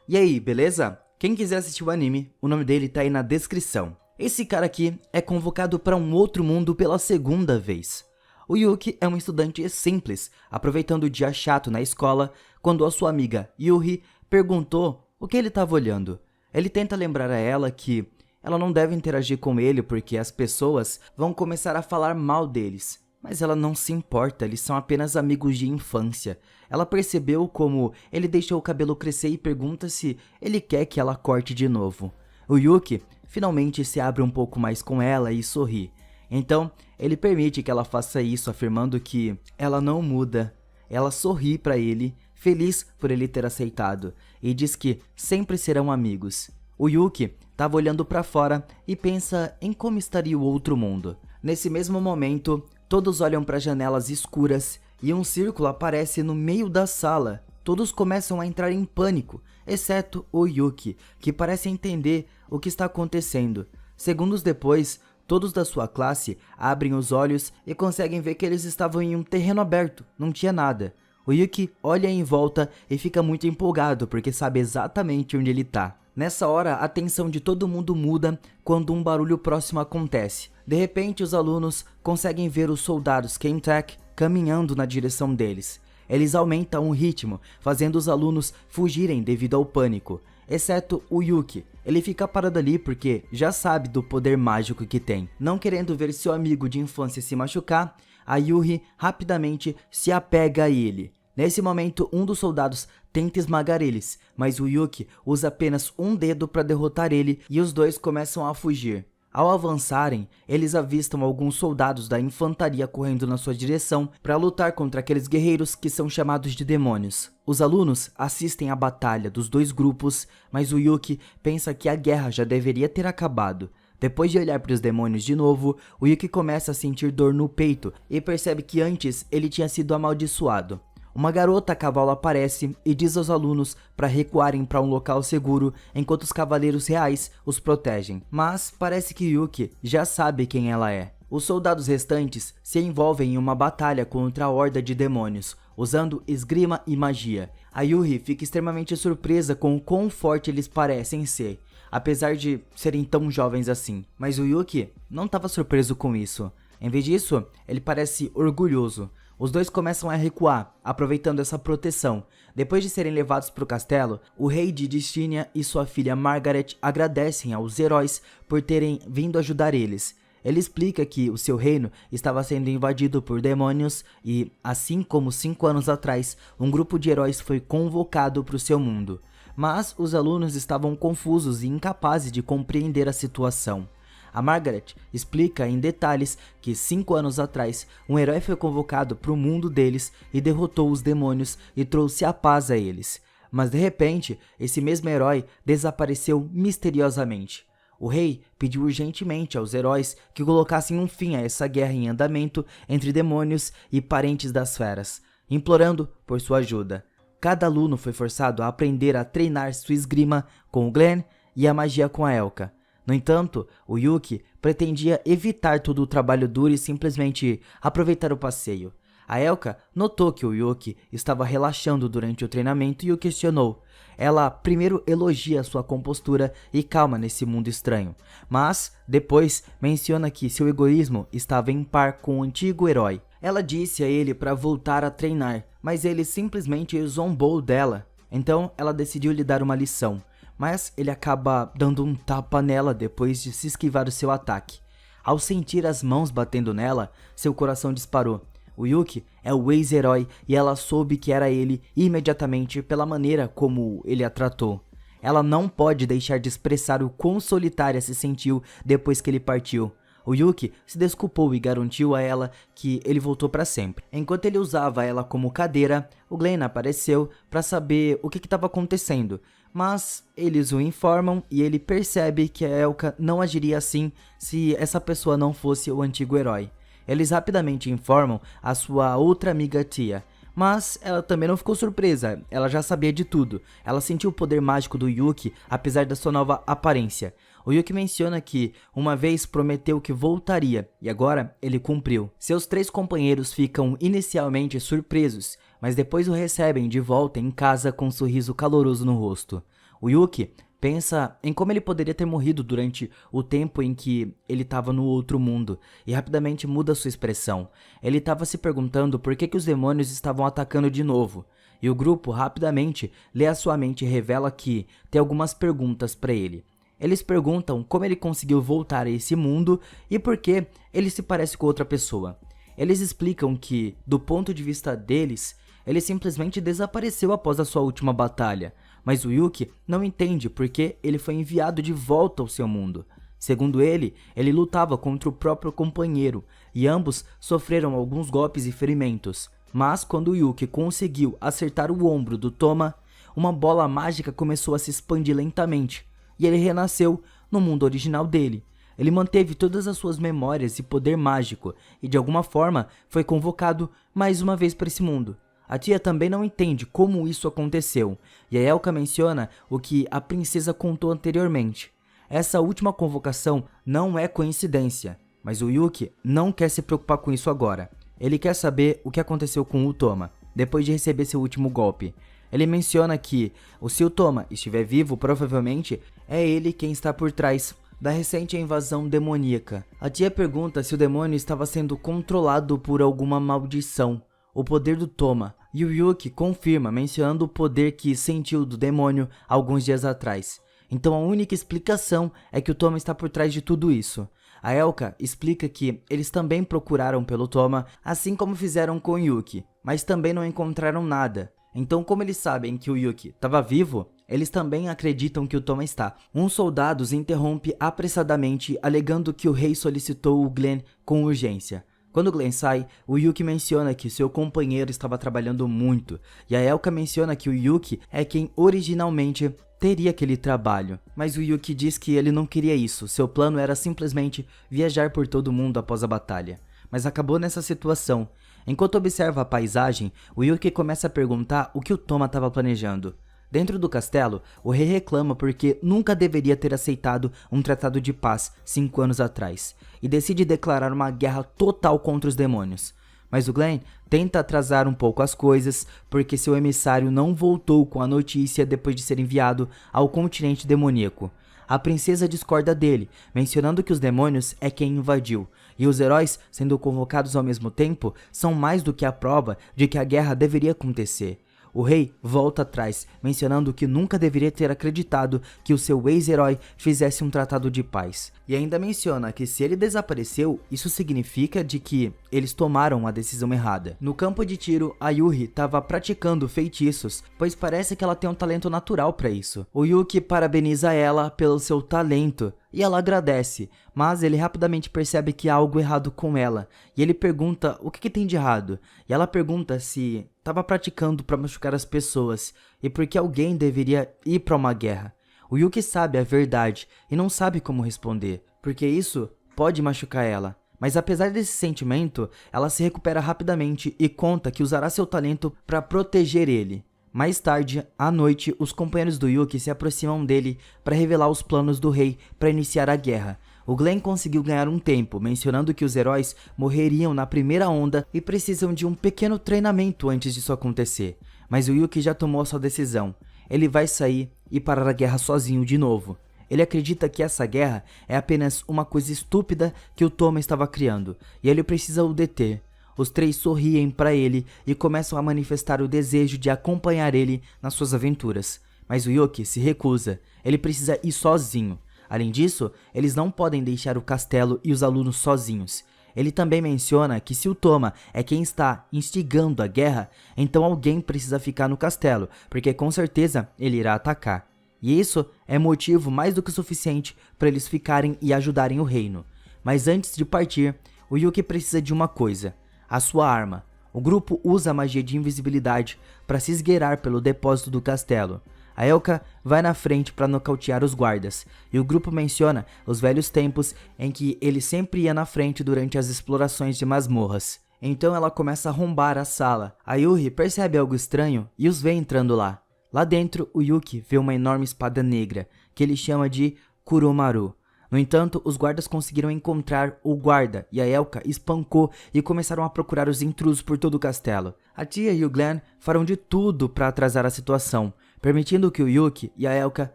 E aí, beleza? Quem quiser assistir o anime, o nome dele tá aí na descrição. Esse cara aqui é convocado para um outro mundo pela segunda vez. O Yuki é um estudante simples, aproveitando o dia chato na escola, quando a sua amiga Yuri perguntou o que ele estava olhando. Ele tenta lembrar a ela que ela não deve interagir com ele porque as pessoas vão começar a falar mal deles. Mas ela não se importa, eles são apenas amigos de infância. Ela percebeu como ele deixou o cabelo crescer e pergunta se ele quer que ela corte de novo. O Yuki finalmente se abre um pouco mais com ela e sorri. Então, ele permite que ela faça isso, afirmando que ela não muda. Ela sorri para ele, feliz por ele ter aceitado, e diz que sempre serão amigos. O Yuki estava olhando para fora e pensa em como estaria o outro mundo. Nesse mesmo momento, todos olham para janelas escuras e um círculo aparece no meio da sala. Todos começam a entrar em pânico, exceto o Yuki, que parece entender o que está acontecendo. Segundos depois, todos da sua classe abrem os olhos e conseguem ver que eles estavam em um terreno aberto, não tinha nada. O Yuki olha em volta e fica muito empolgado porque sabe exatamente onde ele está. Nessa hora, a atenção de todo mundo muda quando um barulho próximo acontece. De repente, os alunos conseguem ver os soldados Kentek caminhando na direção deles. Eles aumentam o ritmo, fazendo os alunos fugirem devido ao pânico, exceto o Yuki. Ele fica parado ali porque já sabe do poder mágico que tem. Não querendo ver seu amigo de infância se machucar, a Yuri rapidamente se apega a ele. Nesse momento, um dos soldados tenta esmagar eles, mas o Yuki usa apenas um dedo para derrotar ele e os dois começam a fugir. Ao avançarem, eles avistam alguns soldados da infantaria correndo na sua direção para lutar contra aqueles guerreiros que são chamados de demônios. Os alunos assistem à batalha dos dois grupos, mas o Yuki pensa que a guerra já deveria ter acabado. Depois de olhar para os demônios de novo, o Yuki começa a sentir dor no peito e percebe que antes ele tinha sido amaldiçoado. Uma garota a cavalo aparece e diz aos alunos para recuarem para um local seguro enquanto os cavaleiros reais os protegem. Mas parece que Yuki já sabe quem ela é. Os soldados restantes se envolvem em uma batalha contra a horda de demônios, usando esgrima e magia. A Yuri fica extremamente surpresa com o quão forte eles parecem ser, apesar de serem tão jovens assim. Mas o Yuki não estava surpreso com isso. Em vez disso, ele parece orgulhoso. Os dois começam a recuar, aproveitando essa proteção. Depois de serem levados para o castelo, o rei de Destinia e sua filha Margaret agradecem aos heróis por terem vindo ajudar eles. Ele explica que o seu reino estava sendo invadido por demônios e, assim como 5 anos atrás, um grupo de heróis foi convocado para o seu mundo. Mas os alunos estavam confusos e incapazes de compreender a situação. A Margaret explica em detalhes que 5 anos atrás, um herói foi convocado para o mundo deles e derrotou os demônios e trouxe a paz a eles. Mas de repente, esse mesmo herói desapareceu misteriosamente. O rei pediu urgentemente aos heróis que colocassem um fim a essa guerra em andamento entre demônios e parentes das feras, implorando por sua ajuda. Cada aluno foi forçado a aprender a treinar sua esgrima com o Glenn e a magia com a Elka. No entanto, o Yuki pretendia evitar todo o trabalho duro e simplesmente aproveitar o passeio. A Elka notou que o Yuki estava relaxando durante o treinamento e o questionou. Ela primeiro elogia sua compostura e calma nesse mundo estranho, mas depois menciona que seu egoísmo estava em par com o antigo herói. Ela disse a ele para voltar a treinar, mas ele simplesmente zombou dela. Então ela decidiu lhe dar uma lição. Mas ele acaba dando um tapa nela depois de se esquivar do seu ataque. Ao sentir as mãos batendo nela, seu coração disparou. O Yuki é o ex-herói e ela soube que era ele imediatamente pela maneira como ele a tratou. Ela não pode deixar de expressar o quão solitária se sentiu depois que ele partiu. O Yuki se desculpou e garantiu a ela que ele voltou para sempre. Enquanto ele usava ela como cadeira, o Glenn apareceu para saber o que estava acontecendo. Mas eles o informam e ele percebe que a Elka não agiria assim se essa pessoa não fosse o antigo herói. Eles rapidamente informam a sua outra amiga Tia, mas ela também não ficou surpresa, ela já sabia de tudo. Ela sentiu o poder mágico do Yuki apesar da sua nova aparência. O Yuki menciona que uma vez prometeu que voltaria e agora ele cumpriu. Seus 3 companheiros ficam inicialmente surpresos, mas depois o recebem de volta em casa com um sorriso caloroso no rosto. O Yuki pensa em como ele poderia ter morrido durante o tempo em que ele estava no outro mundo e rapidamente muda sua expressão. Ele estava se perguntando por que os demônios estavam atacando de novo. E o grupo rapidamente lê a sua mente e revela que tem algumas perguntas para ele. Eles perguntam como ele conseguiu voltar a esse mundo e por que ele se parece com outra pessoa. Eles explicam que, do ponto de vista deles, ele simplesmente desapareceu após a sua última batalha, mas o Yuki não entende porque ele foi enviado de volta ao seu mundo. Segundo ele lutava contra o próprio companheiro e ambos sofreram alguns golpes e ferimentos. Mas quando o Yuki conseguiu acertar o ombro do Toma, uma bola mágica começou a se expandir lentamente e ele renasceu no mundo original dele. Ele manteve todas as suas memórias e poder mágico e de alguma forma foi convocado mais uma vez para esse mundo. A tia também não entende como isso aconteceu, e a Elka menciona o que a princesa contou anteriormente. Essa última convocação não é coincidência, mas o Yuki não quer se preocupar com isso agora. Ele quer saber o que aconteceu com o Toma, depois de receber seu último golpe. Ele menciona que, se o Toma estiver vivo, provavelmente é ele quem está por trás da recente invasão demoníaca. A tia pergunta se o demônio estava sendo controlado por alguma maldição. O poder do Toma, e o Yuki confirma mencionando o poder que sentiu do demônio alguns dias atrás. Então a única explicação é que o Toma está por trás de tudo isso. A Elka explica que eles também procuraram pelo Toma, assim como fizeram com o Yuki, mas também não encontraram nada. Então, como eles sabem que o Yuki estava vivo, eles também acreditam que o Toma está. Um soldado os interrompe apressadamente, alegando que o rei solicitou o Glenn com urgência. Quando Glenn sai, o Yuki menciona que seu companheiro estava trabalhando muito, e a Elka menciona que o Yuki é quem originalmente teria aquele trabalho. Mas o Yuki diz que ele não queria isso, seu plano era simplesmente viajar por todo o mundo após a batalha. Mas acabou nessa situação. Enquanto observa a paisagem, o Yuki começa a perguntar o que o Toma estava planejando. Dentro do castelo, o rei reclama porque nunca deveria ter aceitado um tratado de paz 5 anos atrás, e decide declarar uma guerra total contra os demônios. Mas o Glenn tenta atrasar um pouco as coisas, porque seu emissário não voltou com a notícia depois de ser enviado ao continente demoníaco. A princesa discorda dele, mencionando que os demônios é quem invadiu, e os heróis, sendo convocados ao mesmo tempo, são mais do que a prova de que a guerra deveria acontecer. O rei volta atrás, mencionando que nunca deveria ter acreditado que o seu ex-herói fizesse um tratado de paz. E ainda menciona que se ele desapareceu, isso significa de que eles tomaram a decisão errada. No campo de tiro, a Yuri estava praticando feitiços, pois parece que ela tem um talento natural para isso. O Yuki parabeniza ela pelo seu talento, e ela agradece, mas ele rapidamente percebe que há algo errado com ela, e ele pergunta o que tem de errado, e ela pergunta se estava praticando para machucar as pessoas, e por que alguém deveria ir para uma guerra. O Yuki sabe a verdade e não sabe como responder, porque isso pode machucar ela. Mas apesar desse sentimento, ela se recupera rapidamente e conta que usará seu talento para proteger ele. Mais tarde, à noite, os companheiros do Yuki se aproximam dele para revelar os planos do rei para iniciar a guerra. O Glenn conseguiu ganhar um tempo, mencionando que os heróis morreriam na primeira onda e precisam de um pequeno treinamento antes disso acontecer. Mas o Yuki já tomou a sua decisão. Ele vai sair e parar a guerra sozinho de novo. Ele acredita que essa guerra é apenas uma coisa estúpida que o Toma estava criando, e ele precisa o deter. Os três sorriem para ele e começam a manifestar o desejo de acompanhar ele nas suas aventuras. Mas o Yuki se recusa, ele precisa ir sozinho. Além disso, eles não podem deixar o castelo e os alunos sozinhos. Ele também menciona que se o Toma é quem está instigando a guerra, então alguém precisa ficar no castelo, porque com certeza ele irá atacar. E isso é motivo mais do que suficiente para eles ficarem e ajudarem o reino. Mas antes de partir, o Yuki precisa de uma coisa: a sua arma. O grupo usa a magia de invisibilidade para se esgueirar pelo depósito do castelo. A Elka vai na frente para nocautear os guardas, e o grupo menciona os velhos tempos em que ele sempre ia na frente durante as explorações de masmorras. Então ela começa a arrombar a sala. A Yuri percebe algo estranho e os vê entrando lá. Lá dentro, o Yuki vê uma enorme espada negra, que ele chama de Kuromaru. No entanto, os guardas conseguiram encontrar o guarda e a Elka espancou e começaram a procurar os intrusos por todo o castelo. A tia e o Glenn farão de tudo para atrasar a situação, permitindo que o Yuki e a Elka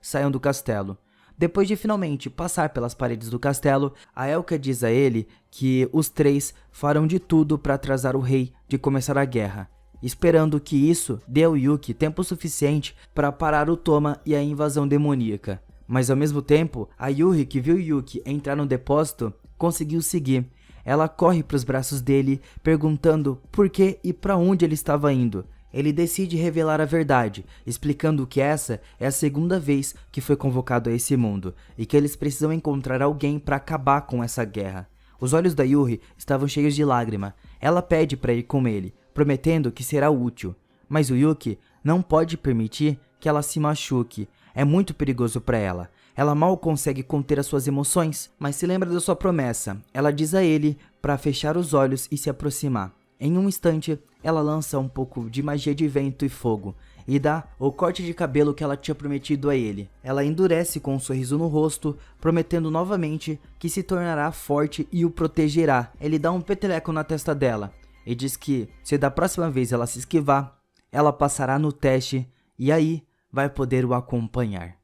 saiam do castelo. Depois de finalmente passar pelas paredes do castelo, a Elka diz a ele que os três farão de tudo para atrasar o rei de começar a guerra, esperando que isso dê ao Yuki tempo suficiente para parar o Toma e a invasão demoníaca. Mas ao mesmo tempo, a Yuri, que viu Yuki entrar no depósito, conseguiu seguir. Ela corre para os braços dele, perguntando por que e para onde ele estava indo. Ele decide revelar a verdade, explicando que essa é a segunda vez que foi convocado a esse mundo, e que eles precisam encontrar alguém para acabar com essa guerra. Os olhos da Yuri estavam cheios de lágrima. Ela pede para ir com ele, prometendo que será útil. Mas o Yuki não pode permitir que ela se machuque. É muito perigoso para ela. Ela mal consegue conter as suas emoções, mas se lembra da sua promessa. Ela diz a ele para fechar os olhos e se aproximar. Em um instante, ela lança um pouco de magia de vento e fogo e dá o corte de cabelo que ela tinha prometido a ele. Ela endurece com um sorriso no rosto, prometendo novamente que se tornará forte e o protegerá. Ele dá um peteleco na testa dela e diz que, se da próxima vez ela se esquivar, ela passará no teste e aí vai poder o acompanhar.